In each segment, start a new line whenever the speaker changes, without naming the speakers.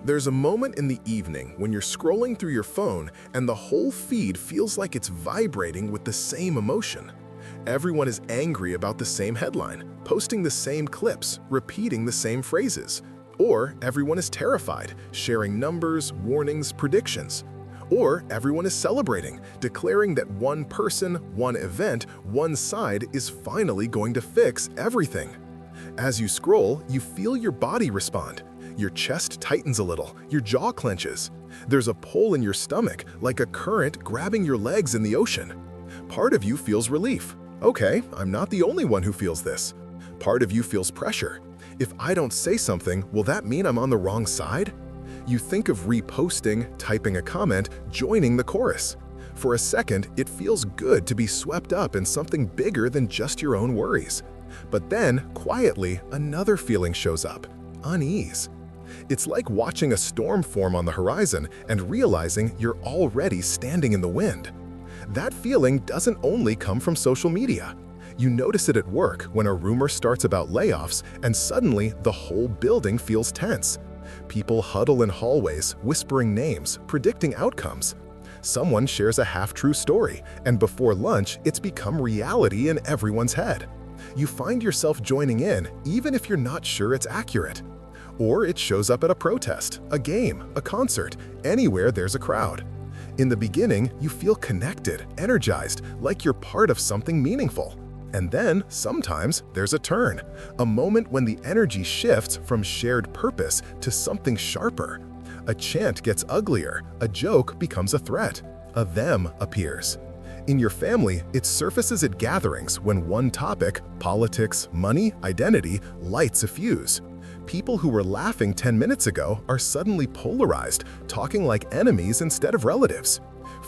There's a moment in the evening when you're scrolling through your phone and the whole feed feels like it's vibrating with the same emotion. Everyone is angry about the same headline, posting the same clips, repeating the same phrases. Or everyone is terrified, sharing numbers, warnings, predictions. Or everyone is celebrating, declaring that one person, one event, one side is finally going to fix everything. As you scroll, you feel your body respond. Your chest tightens a little, your jaw clenches. There's a pull in your stomach, like a current grabbing your legs in the ocean. Part of you feels relief. Okay, I'm not the only one who feels this. Part of you feels pressure. If I don't say something, will that mean I'm on the wrong side? You think of reposting, typing a comment, joining the chorus. For a second, it feels good to be swept up in something bigger than just your own worries. But then, quietly, another feeling shows up: unease. It's like watching a storm form on the horizon and realizing you're already standing in the wind. That feeling doesn't only come from social media. You notice it at work when a rumor starts about layoffs and suddenly the whole building feels tense. People huddle in hallways, whispering names, predicting outcomes. Someone shares a half-true story, and before lunch, it's become reality in everyone's head. You find yourself joining in, even if you're not sure it's accurate. Or it shows up at a protest, a game, a concert, anywhere there's a crowd. In the beginning, you feel connected, energized, like you're part of something meaningful. And then, sometimes, there's a turn, a moment when the energy shifts from shared purpose to something sharper. A chant gets uglier, a joke becomes a threat, a them appears. In your family, it surfaces at gatherings when one topic, politics, money, identity, lights a fuse. People who were laughing 10 minutes ago are suddenly polarized, talking like enemies instead of relatives.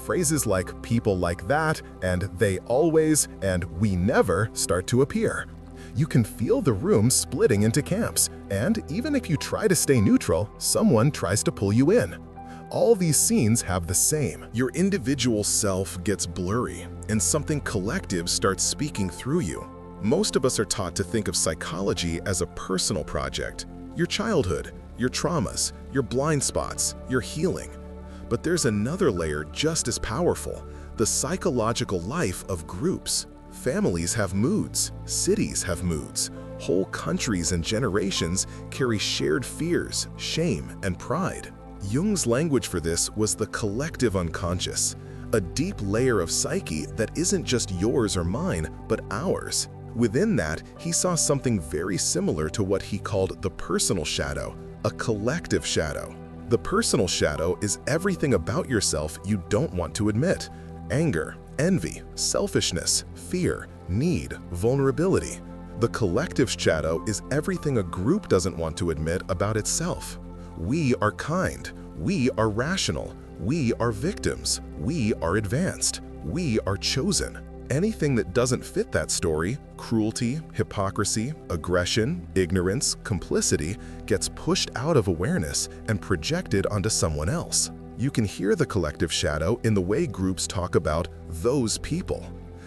Phrases like "people like that" and "they always" and "we never" start to appear. You can feel the room splitting into camps, and even if you try to stay neutral, someone tries to pull you in. All these scenes have the same. Your individual self gets blurry, and something collective starts speaking through you. Most of us are taught to think of psychology as a personal project. Your childhood, your traumas, your blind spots, your healing. But there's another layer just as powerful: the psychological life of groups. Families have moods, cities have moods, whole countries and generations carry shared fears, shame, and pride. Jung's language for this was the collective unconscious, a deep layer of psyche that isn't just yours or mine, but ours. Within that, he saw something very similar to what he called the personal shadow, a collective shadow. The personal shadow is everything about yourself you don't want to admit: anger, envy, selfishness, fear, need, vulnerability. The collective shadow is everything a group doesn't want to admit about itself. We are kind, we are rational, we are victims, we are advanced, we are chosen. Anything that doesn't fit that story, cruelty, hypocrisy, aggression, ignorance, complicity, gets pushed out of awareness and projected onto someone else. You can hear the collective shadow in the way groups talk about those people,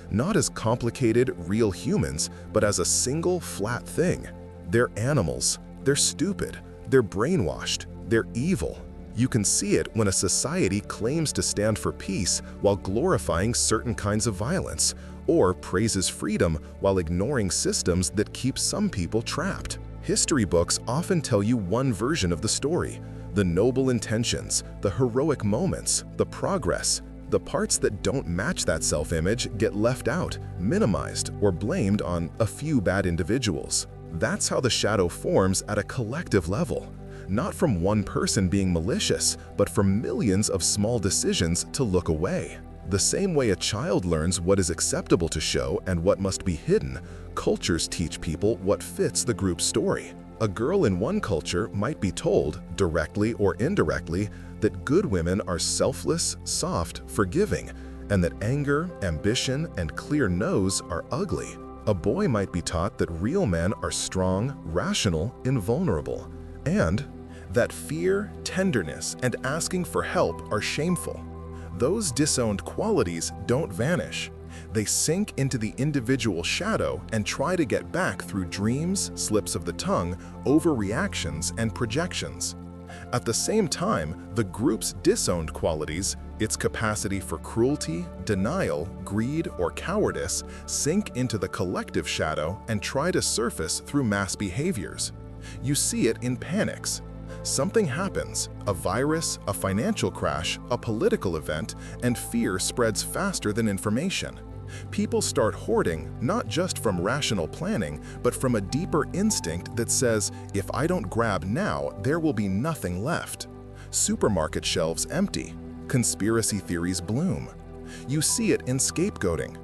not as complicated, real humans, but as a single, flat thing. They're animals, they're stupid, they're brainwashed, they're evil. You can see it when a society claims to stand for peace while glorifying certain kinds of violence, or praises freedom while ignoring systems that keep some people trapped. History books often tell you one version of the story: the noble intentions, the heroic moments, the progress. The parts that don't match that self-image get left out, minimized, or blamed on a few bad individuals. That's how the shadow forms at a collective level. Not from one person being malicious, but from millions of small decisions to look away. The same way a child learns what is acceptable to show and what must be hidden, cultures teach people what fits the group's story. A girl in one culture might be told, directly or indirectly, that good women are selfless, soft, forgiving, and that anger, ambition, and clear nose are ugly. A boy might be taught that real men are strong, rational, invulnerable, and that fear, tenderness, and asking for help are shameful. Those disowned qualities don't vanish. They sink into the individual shadow and try to get back through dreams, slips of the tongue, overreactions, and projections. At the same time, the group's disowned qualities, its capacity for cruelty, denial, greed, or cowardice, sink into the collective shadow and try to surface through mass behaviors. You see it in panics. Something happens, a virus, a financial crash, a political event, and fear spreads faster than information. People start hoarding, not just from rational planning, but from a deeper instinct that says, if I don't grab now, there will be nothing left. Supermarket shelves empty. Conspiracy theories bloom. You see it in scapegoating,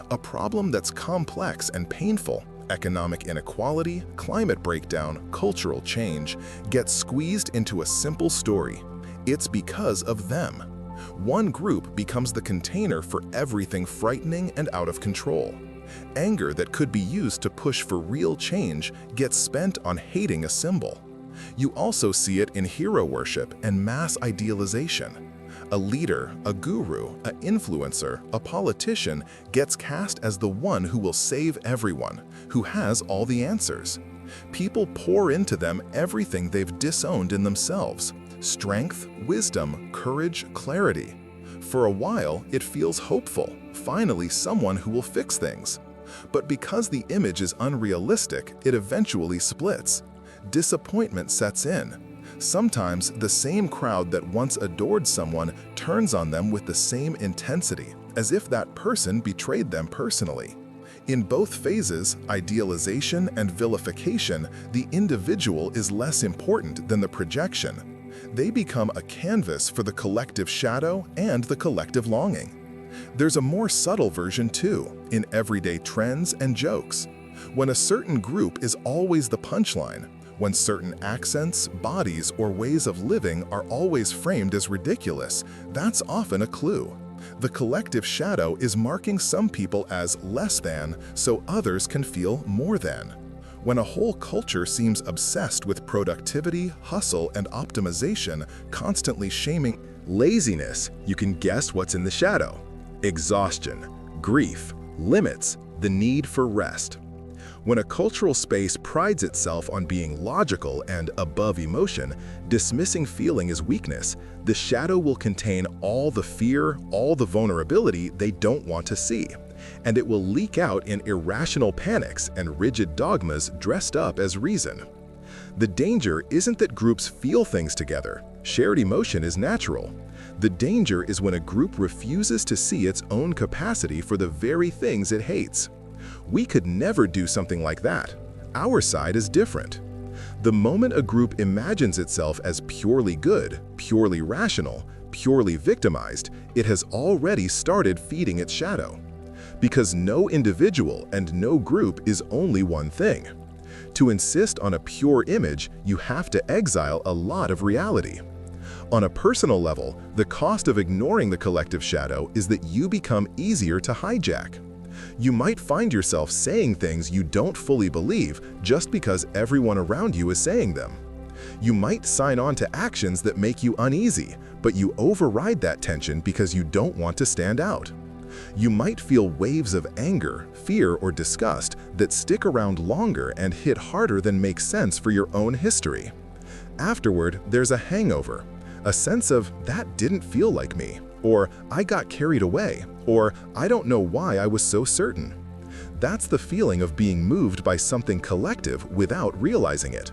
a problem that's complex and painful. Economic inequality, climate breakdown, cultural change gets squeezed into a simple story. It's because of them. One group becomes the container for everything frightening and out of control. Anger that could be used to push for real change gets spent on hating a symbol. You also see it in hero worship and mass idealization. A leader, a guru, an influencer, a politician gets cast as the one who will save everyone, who has all the answers. People pour into them everything they've disowned in themselves: strength, wisdom, courage, clarity. For a while, it feels hopeful, finally someone who will fix things. But because the image is unrealistic, it eventually splits. Disappointment sets in. Sometimes the same crowd that once adored someone turns on them with the same intensity, as if that person betrayed them personally. In both phases, idealization and vilification, the individual is less important than the projection. They become a canvas for the collective shadow and the collective longing. There's a more subtle version too, in everyday trends and jokes. When a certain group is always the punchline, when certain accents, bodies, or ways of living are always framed as ridiculous, that's often a clue. The collective shadow is marking some people as less than, so others can feel more than. When a whole culture seems obsessed with productivity, hustle, and optimization, constantly shaming laziness, you can guess what's in the shadow. Exhaustion, grief, limits, the need for rest. When a cultural space prides itself on being logical and above emotion, dismissing feeling as weakness, the shadow will contain all the fear, all the vulnerability they don't want to see. And it will leak out in irrational panics and rigid dogmas dressed up as reason. The danger isn't that groups feel things together. Shared emotion is natural. The danger is when a group refuses to see its own capacity for the very things it hates. We could never do something like that. Our side is different. The moment a group imagines itself as purely good, purely rational, purely victimized, it has already started feeding its shadow. Because no individual and no group is only one thing. To insist on a pure image, you have to exile a lot of reality. On a personal level, the cost of ignoring the collective shadow is that you become easier to hijack. You might find yourself saying things you don't fully believe just because everyone around you is saying them. You might sign on to actions that make you uneasy, but you override that tension because you don't want to stand out. You might feel waves of anger, fear, or disgust that stick around longer and hit harder than makes sense for your own history. Afterward, there's a hangover, a sense of, that didn't feel like me, or I got carried away, or I don't know why I was so certain. That's the feeling of being moved by something collective without realizing it.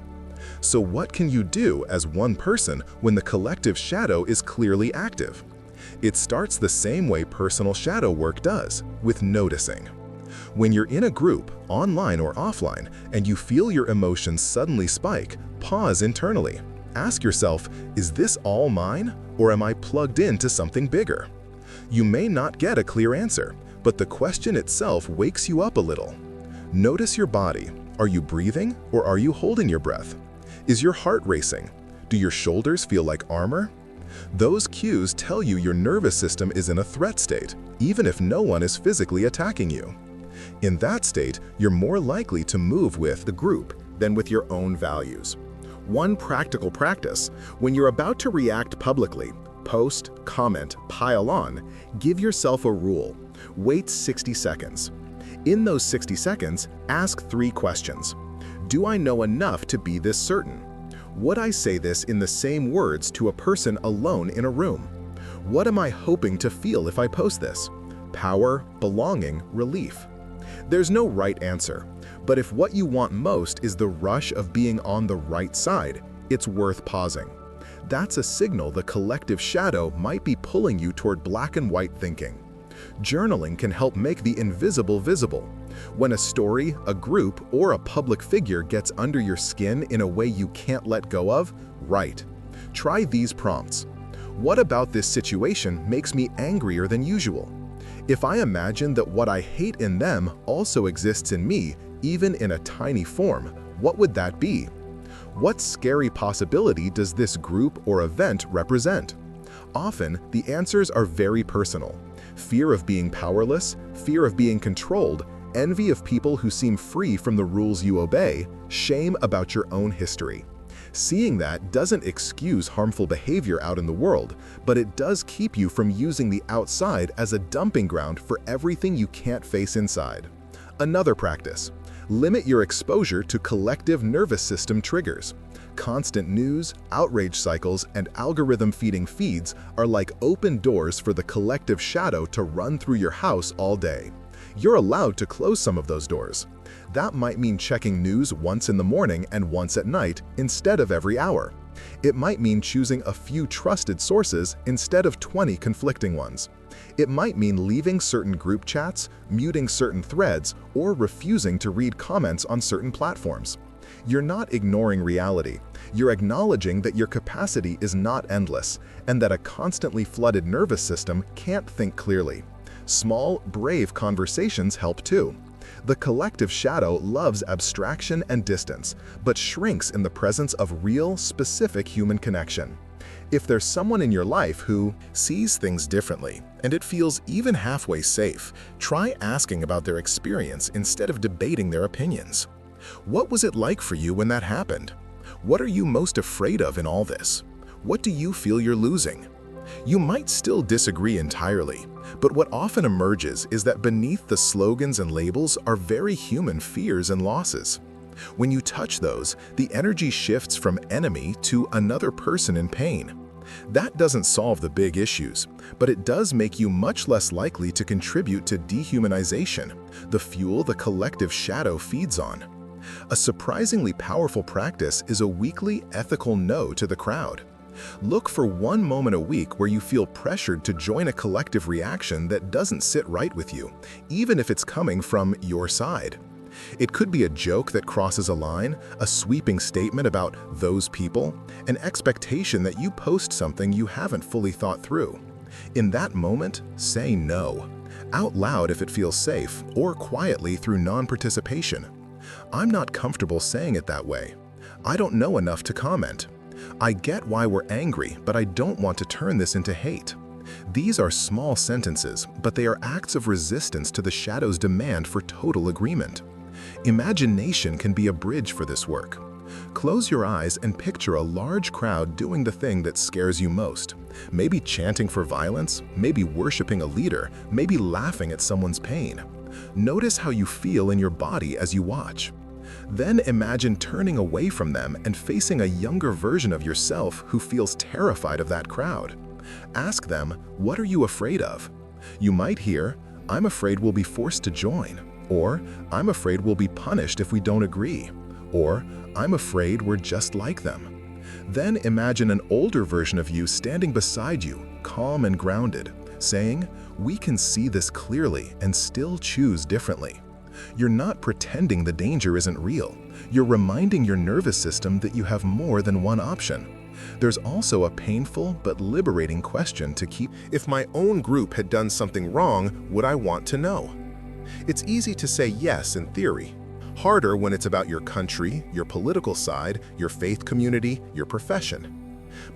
So what can you do as one person when the collective shadow is clearly active? It starts the same way personal shadow work does, with noticing. When you're in a group, online or offline, and you feel your emotions suddenly spike, pause internally. Ask yourself, is this all mine, or am I plugged into something bigger? You may not get a clear answer, but the question itself wakes you up a little. Notice your body. Are you breathing, or are you holding your breath? Is your heart racing? Do your shoulders feel like armor? Those cues tell you your nervous system is in a threat state, even if no one is physically attacking you. In that state, you're more likely to move with the group than with your own values. One practical practice: when you're about to react publicly, post, comment, pile on, give yourself a rule. Wait 60 seconds. In those 60 seconds, ask 3 questions. Do I know enough to be this certain? Would I say this in the same words to a person alone in a room? What am I hoping to feel if I post this? Power, belonging, relief. There's no right answer, but if what you want most is the rush of being on the right side, it's worth pausing. That's a signal the collective shadow might be pulling you toward black and white thinking. Journaling can help make the invisible visible. When a story, a group, or a public figure gets under your skin in a way you can't let go of, write. Try these prompts. What about this situation makes me angrier than usual? If I imagine that what I hate in them also exists in me, even in a tiny form, what would that be? What scary possibility does this group or event represent? Often, the answers are very personal. Fear of being powerless, fear of being controlled, envy of people who seem free from the rules you obey, shame about your own history. Seeing that doesn't excuse harmful behavior out in the world, but it does keep you from using the outside as a dumping ground for everything you can't face inside. Another practice. Limit your exposure to collective nervous system triggers. Constant news, outrage cycles, and algorithm-feeding feeds are like open doors for the collective shadow to run through your house all day. You're allowed to close some of those doors. That might mean checking news once in the morning and once at night instead of every hour. It might mean choosing a few trusted sources instead of 20 conflicting ones. It might mean leaving certain group chats, muting certain threads, or refusing to read comments on certain platforms. You're not ignoring reality. You're acknowledging that your capacity is not endless, and that a constantly flooded nervous system can't think clearly. Small, brave conversations help too. The collective shadow loves abstraction and distance, but shrinks in the presence of real, specific human connection. If there's someone in your life who sees things differently, and it feels even halfway safe, try asking about their experience instead of debating their opinions. What was it like for you when that happened? What are you most afraid of in all this? What do you feel you're losing? You might still disagree entirely, but what often emerges is that beneath the slogans and labels are very human fears and losses. When you touch those, the energy shifts from enemy to another person in pain. That doesn't solve the big issues, but it does make you much less likely to contribute to dehumanization, the fuel the collective shadow feeds on. A surprisingly powerful practice is a weekly ethical no to the crowd. Look for one moment a week where you feel pressured to join a collective reaction that doesn't sit right with you, even if it's coming from your side. It could be a joke that crosses a line, a sweeping statement about those people, an expectation that you post something you haven't fully thought through. In that moment, say no. Out loud if it feels safe, or quietly through non-participation. I'm not comfortable saying it that way. I don't know enough to comment. I get why we're angry, but I don't want to turn this into hate. These are small sentences, but they are acts of resistance to the shadow's demand for total agreement. Imagination can be a bridge for this work. Close your eyes and picture a large crowd doing the thing that scares you most. Maybe chanting for violence, maybe worshiping a leader, maybe laughing at someone's pain. Notice how you feel in your body as you watch. Then imagine turning away from them and facing a younger version of yourself who feels terrified of that crowd. Ask them, what are you afraid of? You might hear, I'm afraid we'll be forced to join. Or, I'm afraid we'll be punished if we don't agree. Or, I'm afraid we're just like them. Then imagine an older version of you standing beside you, calm and grounded, saying, we can see this clearly and still choose differently. You're not pretending the danger isn't real. You're reminding your nervous system that you have more than one option. There's also a painful but liberating question to keep. If my own group had done something wrong, would I want to know? It's easy to say yes in theory. Harder when it's about your country, your political side, your faith community, your profession.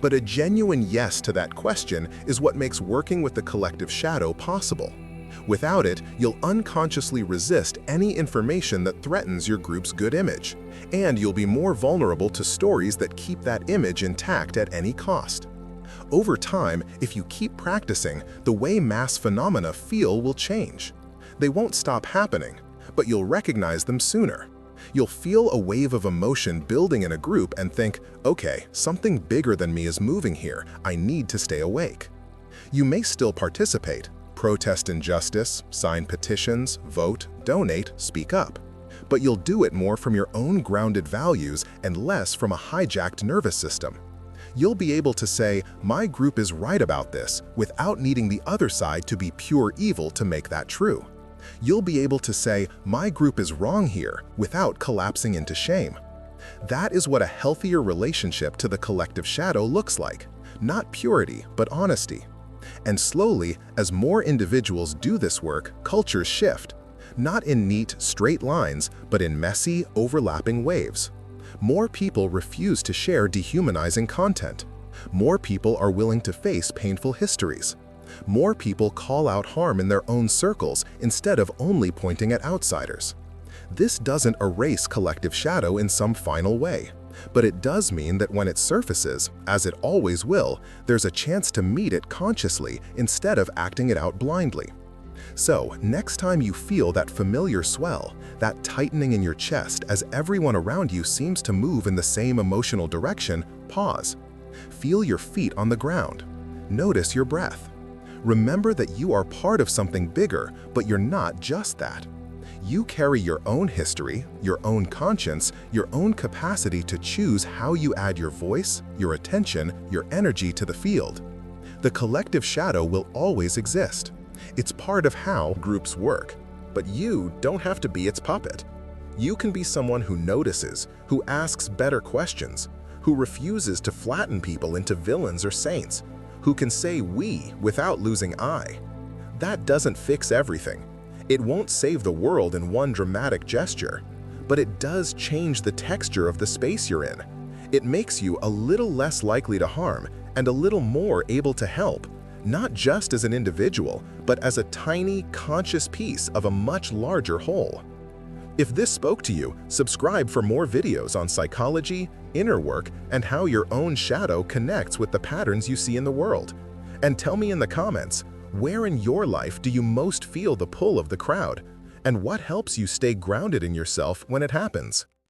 But a genuine yes to that question is what makes working with the collective shadow possible. Without it, you'll unconsciously resist any information that threatens your group's good image, and you'll be more vulnerable to stories that keep that image intact at any cost. Over time, if you keep practicing, the way mass phenomena feel will change. They won't stop happening, but you'll recognize them sooner. You'll feel a wave of emotion building in a group and think, okay, something bigger than me is moving here, I need to stay awake. You may still participate, protest injustice, sign petitions, vote, donate, speak up. But you'll do it more from your own grounded values and less from a hijacked nervous system. You'll be able to say, my group is right about this, without needing the other side to be pure evil to make that true. You'll be able to say, my group is wrong here, without collapsing into shame. That is what a healthier relationship to the collective shadow looks like. Not purity, but honesty. And slowly, as more individuals do this work, cultures shift. Not in neat, straight lines, but in messy, overlapping waves. More people refuse to share dehumanizing content. More people are willing to face painful histories. More people call out harm in their own circles instead of only pointing at outsiders. This doesn't erase collective shadow in some final way, but it does mean that when it surfaces, as it always will, there's a chance to meet it consciously instead of acting it out blindly. So, next time you feel that familiar swell, that tightening in your chest as everyone around you seems to move in the same emotional direction, pause. Feel your feet on the ground. Notice your breath. Remember that you are part of something bigger, but you're not just that. You carry your own history, your own conscience, your own capacity to choose how you add your voice, your attention, your energy to the field. The collective shadow will always exist. It's part of how groups work, but you don't have to be its puppet. You can be someone who notices, who asks better questions, who refuses to flatten people into villains or saints, who can say we without losing I. That doesn't fix everything. It won't save the world in one dramatic gesture, but it does change the texture of the space you're in. It makes you a little less likely to harm and a little more able to help, not just as an individual, but as a tiny, conscious piece of a much larger whole. If this spoke to you, subscribe for more videos on psychology, inner work, and how your own shadow connects with the patterns you see in the world. And tell me in the comments, where in your life do you most feel the pull of the crowd? And what helps you stay grounded in yourself when it happens?